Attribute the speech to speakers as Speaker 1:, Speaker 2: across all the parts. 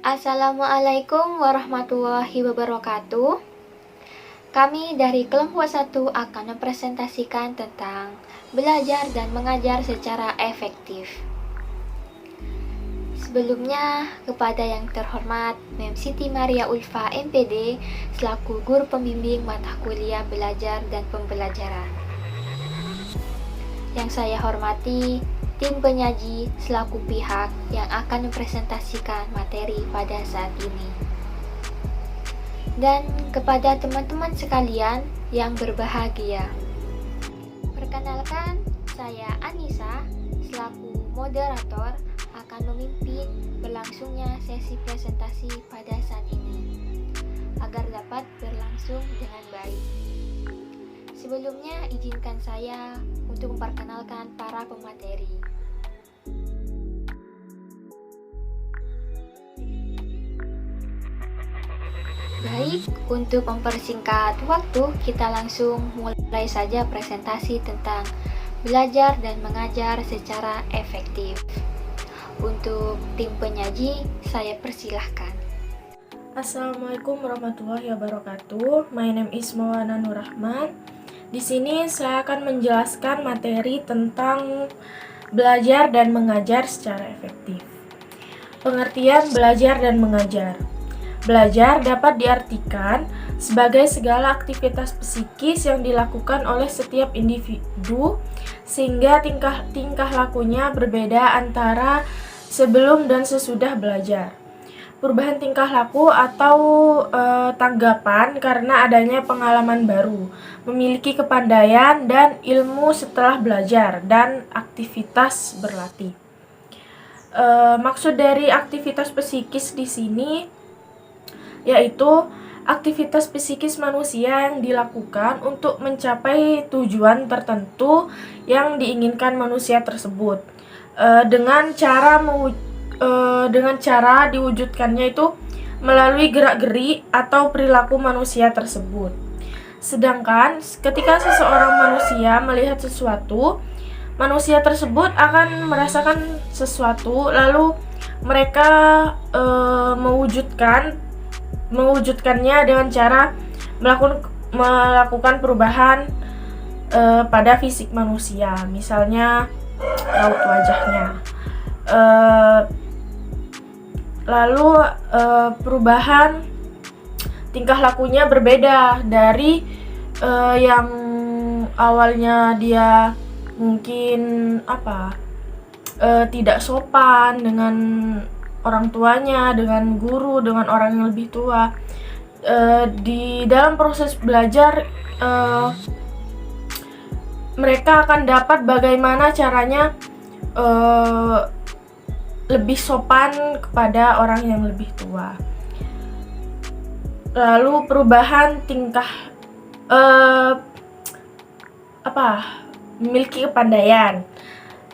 Speaker 1: Assalamualaikum warahmatullahi wabarakatuh. Kami dari kelompok 1 akan mempresentasikan tentang belajar dan mengajar secara efektif. Sebelumnya, kepada yang terhormat Mem Siti Maria Ulfa MPD selaku guru pembimbing mata kuliah belajar dan pembelajaran. Yang saya hormati tim penyaji selaku pihak yang akan mempresentasikan materi pada saat ini. Dan kepada teman-teman sekalian yang berbahagia. Perkenalkan, saya Anissa selaku moderator akan memimpin berlangsungnya sesi presentasi pada saat ini agar dapat berlangsung dengan baik. Sebelumnya, izinkan saya untuk memperkenalkan para pemateri. Baik, untuk mempersingkat waktu, kita langsung mulai saja presentasi tentang belajar dan mengajar secara efektif. Untuk tim penyaji, saya persilahkan.
Speaker 2: Assalamualaikum warahmatullahi wabarakatuh. My name is Maulana Nur Rahman. Di sini saya akan menjelaskan materi tentang belajar dan mengajar secara efektif. Pengertian belajar dan mengajar. Belajar dapat diartikan sebagai segala aktivitas psikis yang dilakukan oleh setiap individu sehingga tingkah lakunya berbeda antara sebelum dan sesudah belajar. Perubahan tingkah laku atau tanggapan karena adanya pengalaman baru, memiliki kepandaian dan ilmu setelah belajar, dan aktivitas berlatih. Maksud dari aktivitas psikis di sini yaitu aktivitas psikis manusia yang dilakukan untuk mencapai tujuan tertentu yang diinginkan manusia tersebut. Dengan cara diwujudkannya itu melalui gerak-geri atau perilaku manusia tersebut. Sedangkan ketika seseorang manusia melihat sesuatu, manusia tersebut akan merasakan sesuatu, lalu mereka mewujudkannya dengan cara melakukan perubahan pada fisik manusia, misalnya raut wajahnya. Lalu perubahan tingkah lakunya berbeda dari yang awalnya dia mungkin tidak sopan dengan orang tuanya, dengan guru, dengan orang yang lebih tua. Di dalam proses belajar mereka akan dapat bagaimana caranya lebih sopan kepada orang yang lebih tua. Lalu perubahan tingkah memiliki kepandaian.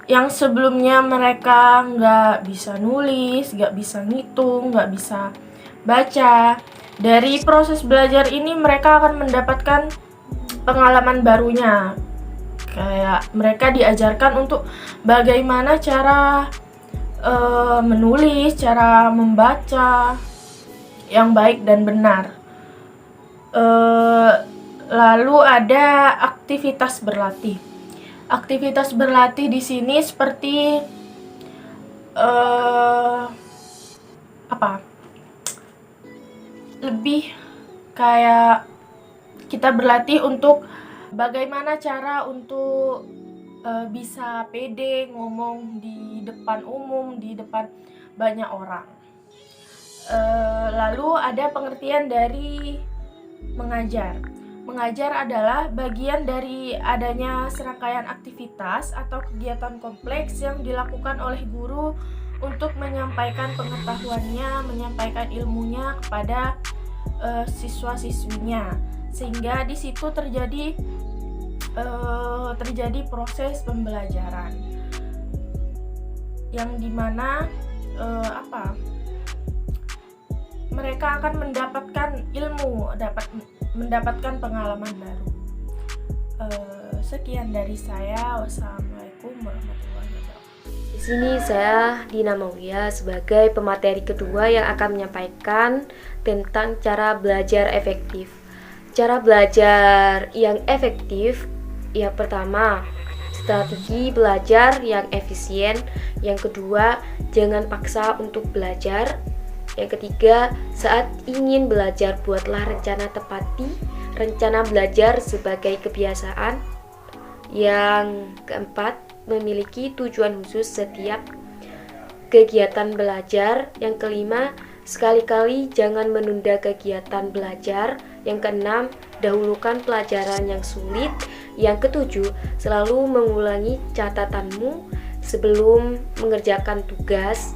Speaker 2: Yang sebelumnya mereka nggak bisa nulis, nggak bisa ngitung, nggak bisa baca. Dari proses belajar ini mereka akan mendapatkan pengalaman barunya. Kayak mereka diajarkan untuk bagaimana cara menulis, cara membaca yang baik dan benar. Lalu ada aktivitas berlatih. Aktivitas berlatih di sini seperti lebih kayak kita berlatih untuk bagaimana cara untuk bisa pede ngomong di depan umum, di depan banyak orang. Lalu ada pengertian dari mengajar. Mengajar adalah bagian dari adanya serangkaian aktivitas atau kegiatan kompleks yang dilakukan oleh guru untuk menyampaikan pengetahuannya, menyampaikan ilmunya kepada siswa-siswinya, sehingga di situ terjadi proses pembelajaran yang dimana mereka akan mendapatkan ilmu, mendapatkan pengalaman baru. Sekian dari saya. Wassalamualaikum warahmatullahi wabarakatuh.
Speaker 3: Di sini saya Dina Maulia sebagai pemateri kedua yang akan menyampaikan tentang cara belajar efektif. Cara belajar yang efektif, yang pertama, strategi belajar yang efisien. Yang kedua, jangan paksa untuk belajar. Yang ketiga, saat ingin belajar, buatlah rencana tepati rencana belajar sebagai kebiasaan. Yang keempat, memiliki tujuan khusus setiap kegiatan belajar. Yang kelima, sekali-kali jangan menunda kegiatan belajar. Yang keenam, dahulukan pelajaran yang sulit. Yang ketujuh, selalu mengulangi catatanmu sebelum mengerjakan tugas.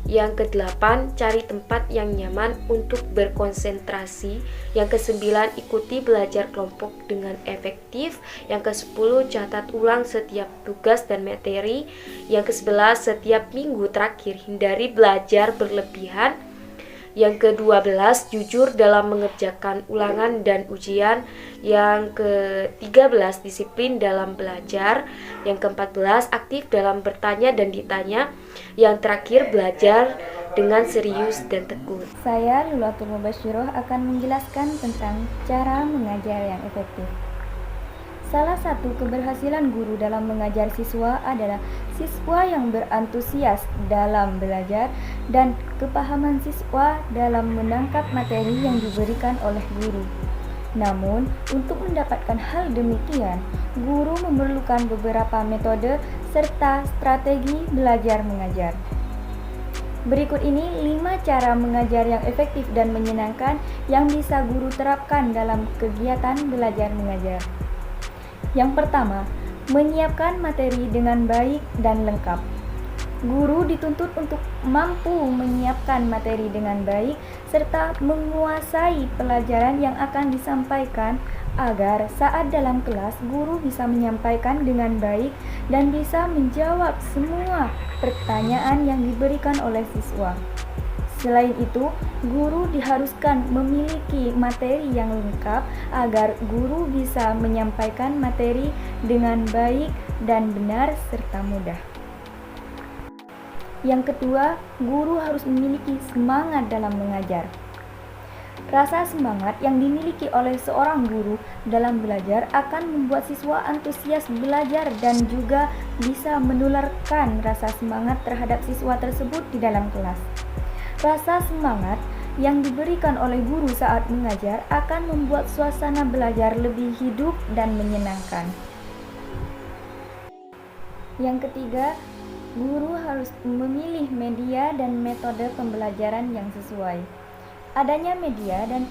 Speaker 3: Yang kedelapan, cari tempat yang nyaman untuk berkonsentrasi. Yang kesembilan, ikuti belajar kelompok dengan efektif. Yang kesepuluh, catat ulang setiap tugas dan materi. Yang kesebelas, setiap minggu terakhir hindari belajar berlebihan. Yang ke-12, jujur dalam mengerjakan ulangan dan ujian. Yang ke-13, disiplin dalam belajar. Yang ke-14, aktif dalam bertanya dan ditanya. Yang terakhir, belajar dengan serius dan tekun.
Speaker 4: Saya Lulatul Mubasyiroh akan menjelaskan tentang cara mengajar yang efektif. Salah satu keberhasilan guru dalam mengajar siswa adalah siswa yang berantusias dalam belajar dan kepahaman siswa dalam menangkap materi yang diberikan oleh guru. Namun, untuk mendapatkan hal demikian, guru memerlukan beberapa metode serta strategi belajar mengajar. Berikut ini 5 cara mengajar yang efektif dan menyenangkan yang bisa guru terapkan dalam kegiatan belajar mengajar. Yang pertama, menyiapkan materi dengan baik dan lengkap. Guru dituntut untuk mampu menyiapkan materi dengan baik serta menguasai pelajaran yang akan disampaikan agar saat dalam kelas guru bisa menyampaikan dengan baik dan bisa menjawab semua pertanyaan yang diberikan oleh siswa. Selain itu, guru diharuskan memiliki materi yang lengkap agar guru bisa menyampaikan materi dengan baik dan benar serta mudah. Yang kedua, guru harus memiliki semangat dalam mengajar. Rasa semangat yang dimiliki oleh seorang guru dalam belajar akan membuat siswa antusias belajar dan juga bisa menularkan rasa semangat terhadap siswa tersebut di dalam kelas. Rasa semangat yang diberikan oleh guru saat mengajar akan membuat suasana belajar lebih hidup dan menyenangkan. Yang ketiga, guru harus memilih media dan metode pembelajaran yang sesuai. Adanya media dan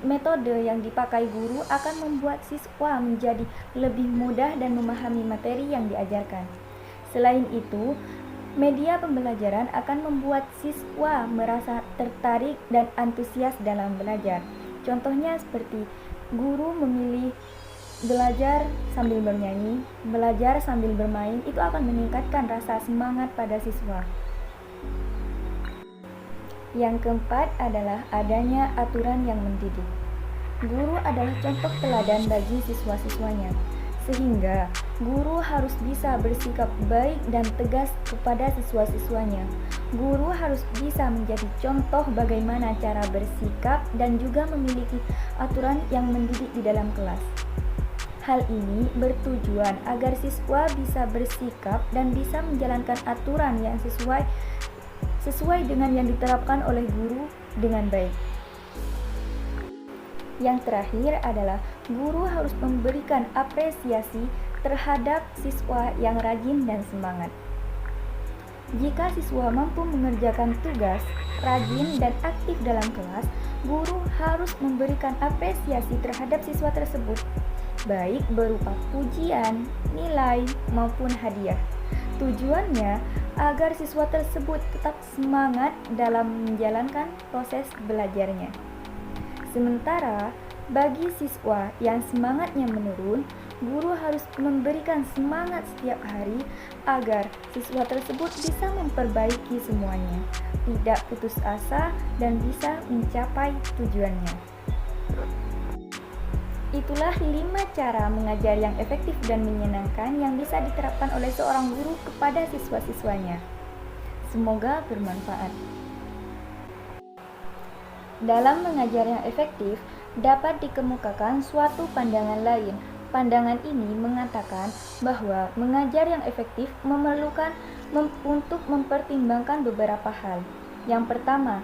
Speaker 4: metode yang dipakai guru akan membuat siswa menjadi lebih mudah dan memahami materi yang diajarkan. Selain itu, media pembelajaran akan membuat siswa merasa tertarik dan antusias dalam belajar. Contohnya seperti guru memilih belajar sambil bernyanyi, belajar sambil bermain, itu akan meningkatkan rasa semangat pada siswa. Yang keempat adalah adanya aturan yang mendidik. Guru adalah contoh teladan bagi siswa-siswanya, sehingga guru harus bisa bersikap baik dan tegas kepada siswa-siswanya. Guru harus bisa menjadi contoh bagaimana cara bersikap dan juga memiliki aturan yang mendidik di dalam kelas. Hal ini bertujuan agar siswa bisa bersikap dan bisa menjalankan aturan yang sesuai dengan yang diterapkan oleh guru dengan baik. Yang terakhir adalah guru harus memberikan apresiasi terhadap siswa yang rajin dan semangat. Jika siswa mampu mengerjakan tugas, rajin dan aktif dalam kelas, guru harus memberikan apresiasi terhadap siswa tersebut, baik berupa pujian, nilai, maupun hadiah. Tujuannya agar siswa tersebut tetap semangat dalam menjalankan proses belajarnya. Sementara bagi siswa yang semangatnya menurun, guru harus memberikan semangat setiap hari agar siswa tersebut bisa memperbaiki semuanya, tidak putus asa dan bisa mencapai tujuannya. Itulah 5 cara mengajar yang efektif dan menyenangkan yang bisa diterapkan oleh seorang guru kepada siswa-siswanya. Semoga bermanfaat. Dalam mengajar yang efektif, dapat dikemukakan suatu pandangan lain. Pandangan ini mengatakan bahwa mengajar yang efektif memerlukan untuk mempertimbangkan beberapa hal. Yang pertama,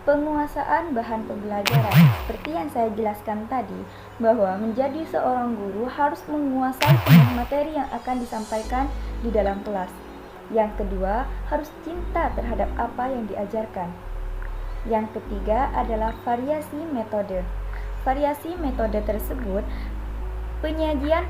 Speaker 4: penguasaan bahan pembelajaran. Seperti yang saya jelaskan tadi, bahwa menjadi seorang guru harus menguasai penuh materi yang akan disampaikan di dalam kelas. Yang kedua, harus cinta terhadap apa yang diajarkan. Yang ketiga adalah variasi metode. Variasi metode tersebut penyajian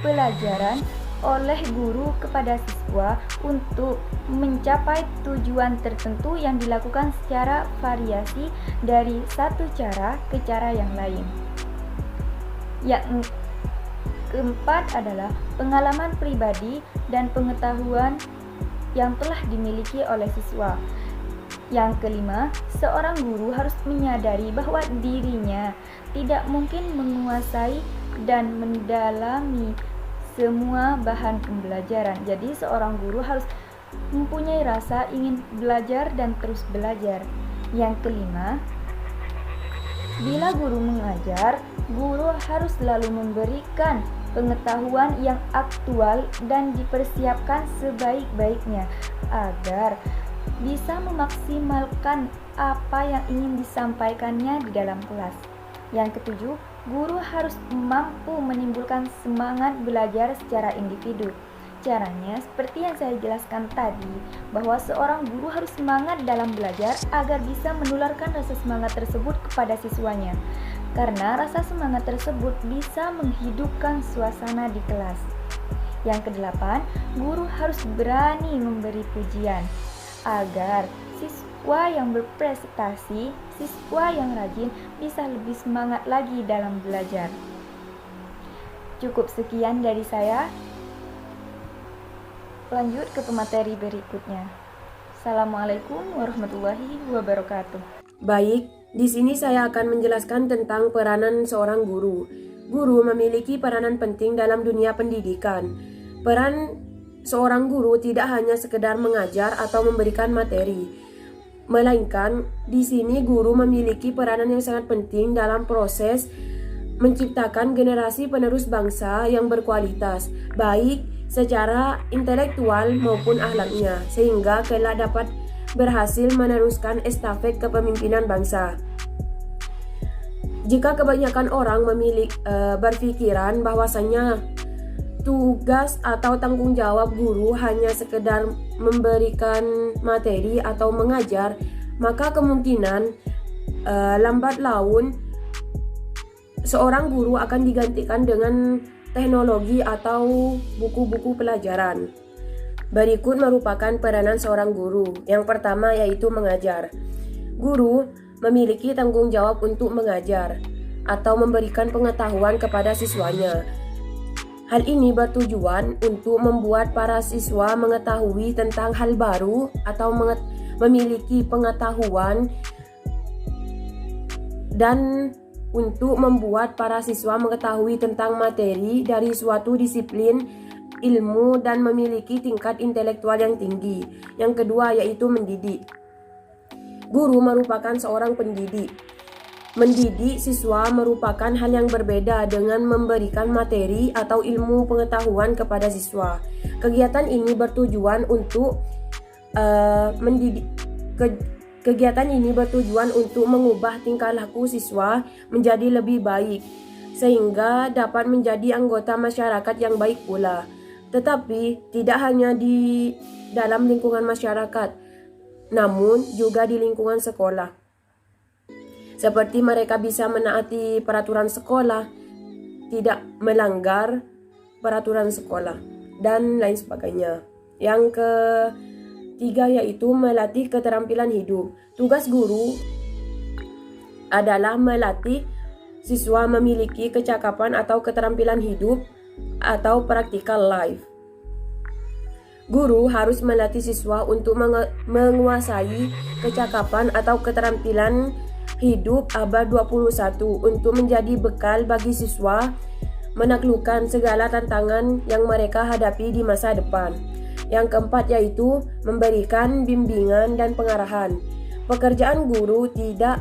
Speaker 4: pelajaran oleh guru kepada siswa untuk mencapai tujuan tertentu yang dilakukan secara variasi dari satu cara ke cara yang lain. Yang keempat adalah pengalaman pribadi dan pengetahuan yang telah dimiliki oleh siswa. Yang kelima, seorang guru harus menyadari bahwa dirinya tidak mungkin menguasai dan mendalami semua bahan pembelajaran. Jadi seorang guru harus mempunyai rasa ingin belajar dan terus belajar. Yang kelima, bila guru mengajar, guru harus selalu memberikan pengetahuan yang aktual dan dipersiapkan sebaik-baiknya agar bisa memaksimalkan apa yang ingin disampaikannya di dalam kelas. Yang ketujuh, guru harus mampu menimbulkan semangat belajar secara individu. Caranya seperti yang saya jelaskan tadi, bahwa seorang guru harus semangat dalam belajar agar bisa menularkan rasa semangat tersebut kepada siswanya. Karena rasa semangat tersebut bisa menghidupkan suasana di kelas. Yang kedelapan, guru harus berani memberi pujian agar siswa yang berprestasi, siswa yang rajin bisa lebih semangat lagi dalam belajar. Cukup sekian dari saya. Lanjut ke pemateri berikutnya. Assalamualaikum warahmatullahi wabarakatuh.
Speaker 5: Baik, di sini saya akan menjelaskan tentang peranan seorang guru. Guru memiliki peranan penting dalam dunia pendidikan. Peran seorang guru tidak hanya sekedar mengajar atau memberikan materi, melainkan di sini guru memiliki peranan yang sangat penting dalam proses menciptakan generasi penerus bangsa yang berkualitas, baik secara intelektual maupun akhlaknya, sehingga kelak dapat berhasil meneruskan estafet kepemimpinan bangsa. Jika kebanyakan orang berpikiran bahwasanya tugas atau tanggung jawab guru hanya sekedar memberikan materi atau mengajar, maka kemungkinan lambat laun seorang guru akan digantikan dengan teknologi atau buku-buku pelajaran. Berikut merupakan peranan seorang guru. Yang pertama yaitu mengajar. Guru memiliki tanggung jawab untuk mengajar atau memberikan pengetahuan kepada siswanya. Hal ini bertujuan untuk membuat para siswa mengetahui tentang hal baru atau memiliki pengetahuan, dan untuk membuat para siswa mengetahui tentang materi dari suatu disiplin ilmu dan memiliki tingkat intelektual yang tinggi. Yang kedua yaitu mendidik. Guru merupakan seorang pendidik. Mendidik siswa merupakan hal yang berbeda dengan memberikan materi atau ilmu pengetahuan kepada siswa. Kegiatan ini bertujuan untuk Kegiatan ini bertujuan untuk mengubah tingkah laku siswa menjadi lebih baik, sehingga dapat menjadi anggota masyarakat yang baik pula. Tetapi tidak hanya di dalam lingkungan masyarakat, namun juga di lingkungan sekolah. Seperti mereka bisa menaati peraturan sekolah, tidak melanggar peraturan sekolah, dan lain sebagainya. Yang ketiga yaitu melatih keterampilan hidup. Tugas guru adalah melatih siswa memiliki kecakapan atau keterampilan hidup atau practical life. Guru harus melatih siswa untuk menguasai kecakapan atau keterampilan hidup abad 21 untuk menjadi bekal bagi siswa menaklukkan segala tantangan yang mereka hadapi di masa depan. Yang keempat yaitu memberikan bimbingan dan pengarahan. Pekerjaan guru tidak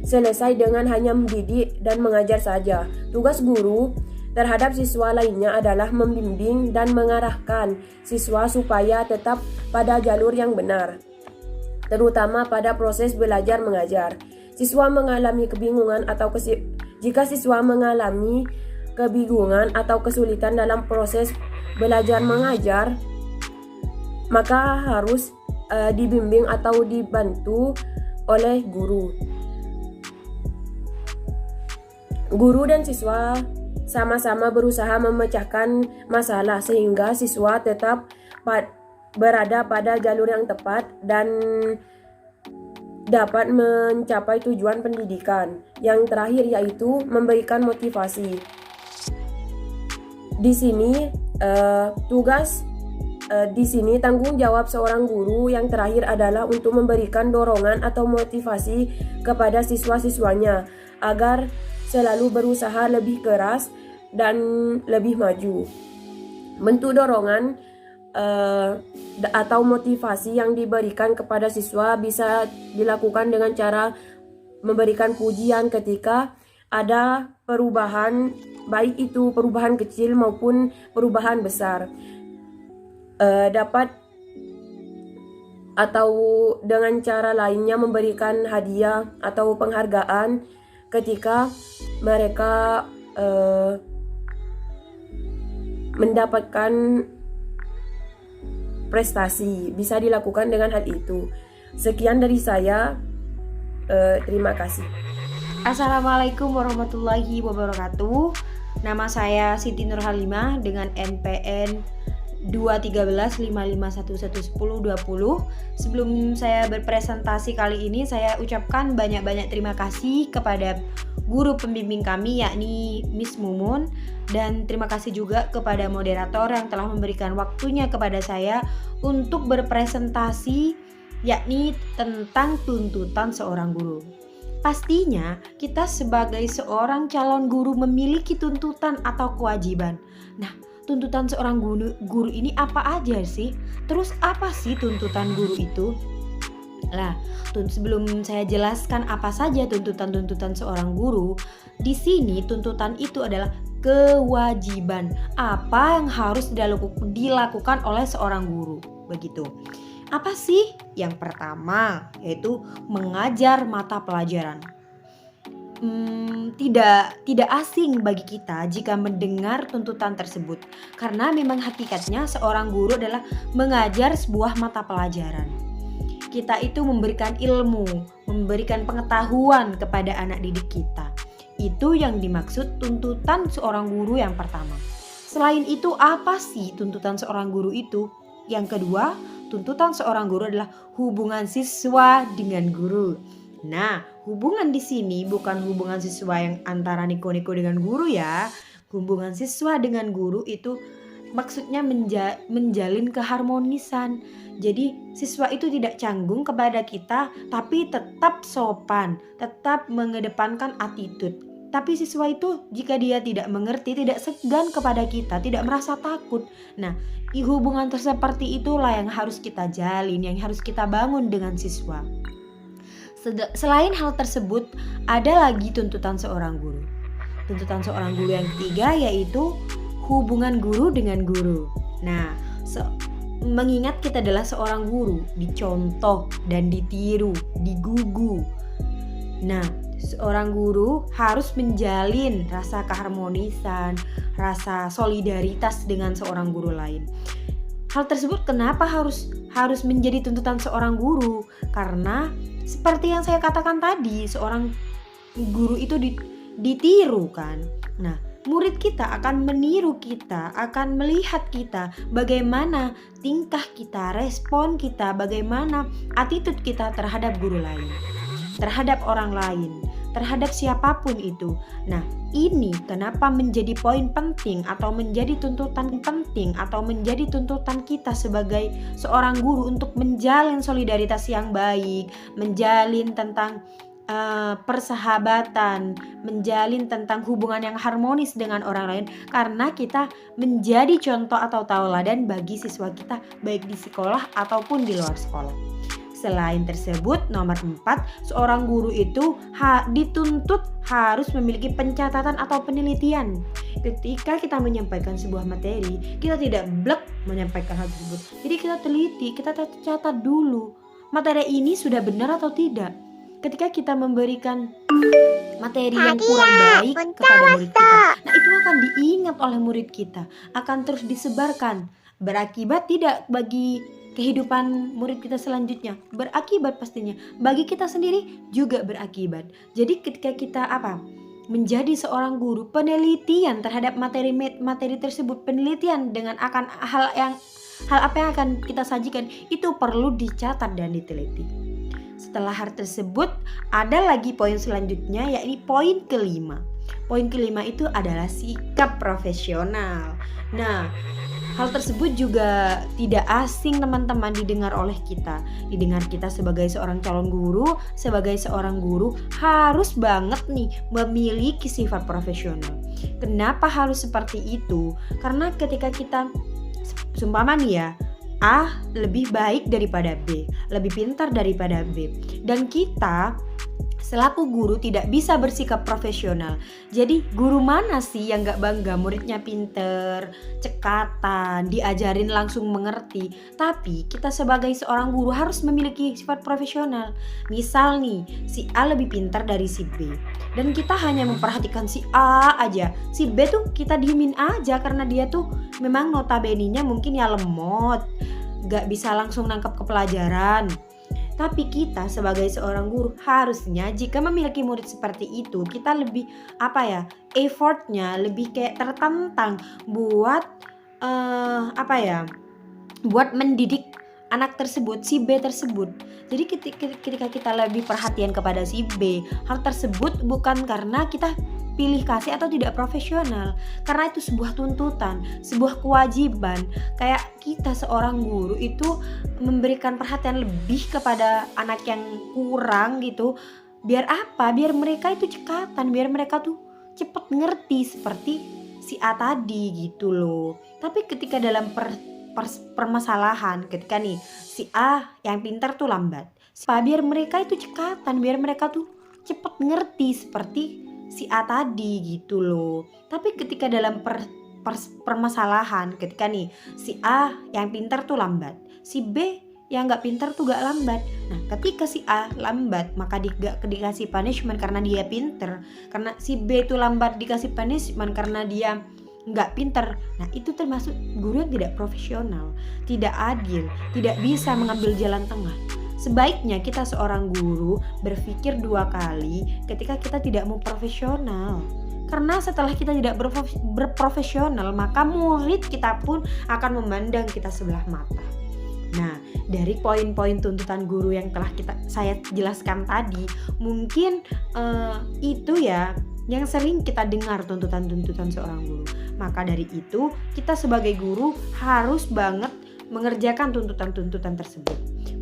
Speaker 5: selesai dengan hanya mendidik dan mengajar saja. Tugas guru terhadap siswa lainnya adalah membimbing dan mengarahkan siswa supaya tetap pada jalur yang benar, terutama pada proses belajar mengajar. Jika siswa mengalami kebingungan atau kesulitan dalam proses belajar mengajar, maka harus dibimbing atau dibantu oleh guru. Guru dan siswa sama-sama berusaha memecahkan masalah sehingga siswa tetap berada pada jalur yang tepat dan dapat mencapai tujuan pendidikan. Yang terakhir yaitu memberikan motivasi. Di sini tanggung jawab seorang guru yang terakhir adalah untuk memberikan dorongan atau motivasi kepada siswa-siswanya agar selalu berusaha lebih keras dan lebih maju. Bentuk dorongan atau motivasi yang diberikan kepada siswa bisa dilakukan dengan cara memberikan pujian ketika ada perubahan, baik itu perubahan kecil maupun perubahan besar. Dapat atau dengan cara lainnya memberikan hadiah atau penghargaan ketika mereka mendapatkan prestasi. Bisa dilakukan dengan hal itu. Sekian dari saya, terima kasih.
Speaker 6: Assalamualaikum warahmatullahi wabarakatuh. Nama saya Siti Nurhalimah dengan NPN 21355111020. Sebelum saya berpresentasi kali ini, saya ucapkan banyak-banyak terima kasih kepada guru pembimbing kami yakni Miss Mumun, dan terima kasih juga kepada moderator yang telah memberikan waktunya kepada saya untuk berpresentasi yakni tentang tuntutan seorang guru. Pastinya kita sebagai seorang calon guru memiliki tuntutan atau kewajiban. Nah, tuntutan seorang guru ini apa aja sih? Terus apa sih tuntutan guru itu? Nah, sebelum saya jelaskan apa saja tuntutan-tuntutan seorang guru, di sini tuntutan itu adalah kewajiban. Apa yang harus dilakukan oleh seorang guru, begitu. Apa sih? Yang pertama yaitu mengajar mata pelajaran. Tidak asing bagi kita jika mendengar tuntutan tersebut, karena memang hakikatnya seorang guru adalah mengajar sebuah mata pelajaran. Kita itu memberikan ilmu, memberikan pengetahuan kepada anak didik kita. Itu yang dimaksud tuntutan seorang guru yang pertama. Selain itu, apa sih tuntutan seorang guru itu? Yang kedua, tuntutan seorang guru adalah hubungan siswa dengan guru. Nah, hubungan di sini bukan hubungan siswa yang antara niko-niko dengan guru ya. Hubungan siswa dengan guru itu maksudnya menjalin keharmonisan. Jadi siswa itu tidak canggung kepada kita, tapi tetap sopan, tetap mengedepankan attitude. Tapi siswa itu jika dia tidak mengerti, tidak segan kepada kita, tidak merasa takut. Nah, hubungan seperti itulah yang harus kita jalin, yang harus kita bangun dengan siswa. Selain hal tersebut, ada lagi tuntutan seorang guru. Tuntutan seorang guru yang ketiga yaitu hubungan guru dengan guru. Nah, mengingat kita adalah seorang guru, dicontoh dan ditiru, digugu. Nah, seorang guru harus menjalin rasa keharmonisan, rasa solidaritas dengan seorang guru lain. Hal tersebut kenapa harus menjadi tuntutan seorang guru? Karena seperti yang saya katakan tadi, seorang guru itu ditiru kan. Nah, murid kita akan meniru kita, akan melihat kita, bagaimana tingkah kita, respon kita, bagaimana attitude kita terhadap guru lain, terhadap orang lain, terhadap siapapun itu. Nah, ini kenapa menjadi poin penting atau menjadi tuntutan penting atau menjadi tuntutan kita sebagai seorang guru untuk menjalin solidaritas yang baik, menjalin tentang persahabatan, menjalin tentang hubungan yang harmonis dengan orang lain, karena kita menjadi contoh atau tauladan bagi siswa kita baik di sekolah ataupun di luar sekolah. Selain tersebut, nomor 4, seorang guru itu dituntut harus memiliki pencatatan atau penelitian. Ketika kita menyampaikan sebuah materi, kita tidak blek menyampaikan hal tersebut. Jadi kita teliti, kita catat dulu materi ini sudah benar atau tidak. Ketika kita memberikan materi yang kurang baik kepada murid kita, nah itu akan diingat oleh murid kita, akan terus disebarkan, berakibat tidak bagi kehidupan murid kita selanjutnya, berakibat pastinya bagi kita sendiri juga berakibat. Jadi ketika kita menjadi seorang guru, penelitian terhadap materi tersebut, penelitian dengan akan hal apa yang akan kita sajikan itu perlu dicatat dan diteliti. Setelah hal tersebut, ada lagi poin selanjutnya, yakni poin kelima. Poin kelima itu adalah sikap profesional. Nah, hal tersebut juga tidak asing teman-teman didengar oleh kita. Didengar kita sebagai seorang calon guru, sebagai seorang guru harus banget nih memiliki sifat profesional. Kenapa harus seperti itu? Karena ketika kita seumpama nih ya, A lebih baik daripada B, lebih pintar daripada B, dan kita selaku guru tidak bisa bersikap profesional. Jadi guru mana sih yang gak bangga muridnya pinter, cekatan, diajarin langsung mengerti. Tapi kita sebagai seorang guru harus memiliki sifat profesional. Misal nih, si A lebih pintar dari si B, dan kita hanya memperhatikan si A aja. Si B tuh kita diemin aja karena dia tuh memang notabene-nya mungkin ya lemot, gak bisa langsung nangkap ke pelajaran. Tapi kita sebagai seorang guru harusnya jika memiliki murid seperti itu, kita lebih effortnya lebih kayak tertantang buat buat mendidik anak tersebut, si B tersebut. Jadi ketika kita lebih perhatian kepada si B, hal tersebut bukan karena kita pilih kasih atau tidak profesional, karena itu sebuah tuntutan, sebuah kewajiban. Kayak kita seorang guru itu memberikan perhatian lebih kepada anak yang kurang gitu. Biar apa? Biar mereka itu cekatan, biar mereka tuh cepet ngerti seperti si A tadi gitu loh. Tapi ketika dalam permasalahan, ketika nih si A yang pintar tuh lambat, biar mereka itu cekatan, biar mereka tuh cepet ngerti seperti si A tadi gitu loh. Tapi ketika dalam permasalahan, ketika nih si A yang pintar tuh lambat, si B yang gak pintar tuh gak lambat. Nah ketika si A lambat, maka dikasih punishment karena dia pintar. Karena si B tuh lambat, dikasih punishment karena dia gak pintar. Nah itu termasuk guru yang tidak profesional, tidak adil, tidak bisa mengambil jalan tengah. Sebaiknya kita seorang guru berpikir 2 kali ketika kita tidak mau profesional. Karena setelah kita tidak berprofesional, maka murid kita pun akan memandang kita sebelah mata. Nah, dari poin-poin tuntutan guru yang telah saya jelaskan tadi, mungkin itu ya yang sering kita dengar, tuntutan-tuntutan seorang guru. Maka dari itu, kita sebagai guru harus banget mengerjakan tuntutan-tuntutan tersebut.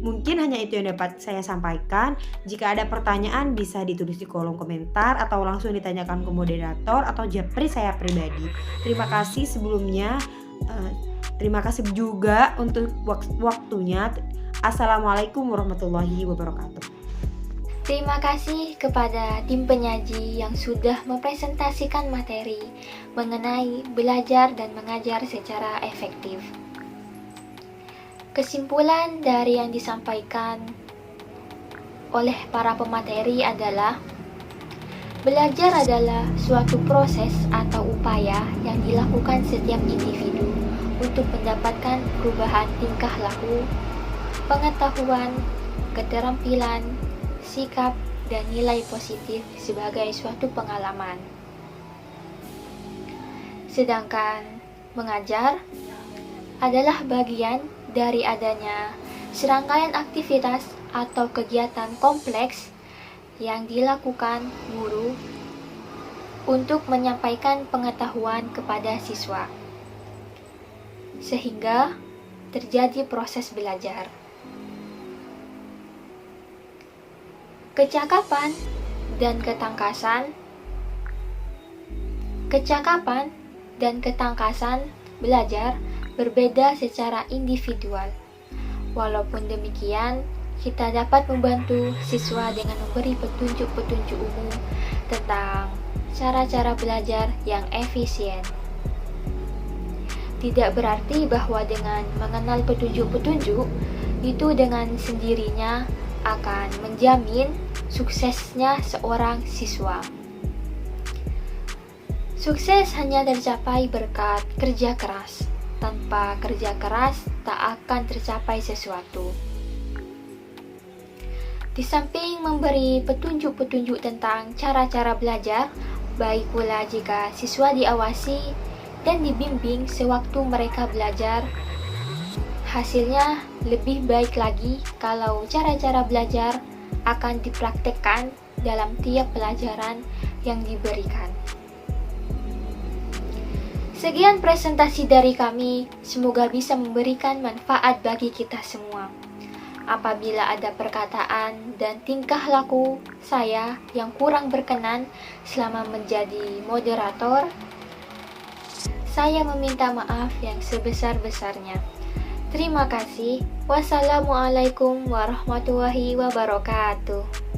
Speaker 6: Mungkin hanya itu yang dapat saya sampaikan. Jika ada pertanyaan bisa ditulis di kolom komentar atau langsung ditanyakan ke moderator atau japri saya pribadi. Terima kasih sebelumnya. Terima kasih juga untuk waktunya. Assalamualaikum warahmatullahi wabarakatuh.
Speaker 1: Terima kasih kepada tim penyaji yang sudah mempresentasikan materi mengenai belajar dan mengajar secara efektif. Kesimpulan dari yang disampaikan oleh para pemateri adalah belajar adalah suatu proses atau upaya yang dilakukan setiap individu untuk mendapatkan perubahan tingkah laku, pengetahuan, keterampilan, sikap, dan nilai positif sebagai suatu pengalaman. Sedangkan mengajar adalah bagian dari adanya serangkaian aktivitas atau kegiatan kompleks yang dilakukan guru untuk menyampaikan pengetahuan kepada siswa, sehingga terjadi proses belajar. Kecakapan dan ketangkasan belajar berbeda secara individual. Walaupun demikian, kita dapat membantu siswa dengan memberi petunjuk-petunjuk umum tentang cara-cara belajar yang efisien. Tidak berarti bahwa dengan mengenal petunjuk-petunjuk itu dengan sendirinya akan menjamin suksesnya seorang siswa. Sukses hanya tercapai berkat kerja keras. Tanpa kerja keras, tak akan tercapai sesuatu. Di samping memberi petunjuk-petunjuk tentang cara-cara belajar, baik pula jika siswa diawasi dan dibimbing sewaktu mereka belajar. Hasilnya lebih baik lagi kalau cara-cara belajar akan dipraktekkan dalam tiap pelajaran yang diberikan. Sekian presentasi dari kami, semoga bisa memberikan manfaat bagi kita semua. Apabila ada perkataan dan tingkah laku saya yang kurang berkenan selama menjadi moderator, saya meminta maaf yang sebesar-besarnya. Terima kasih. Wassalamualaikum warahmatullahi wabarakatuh.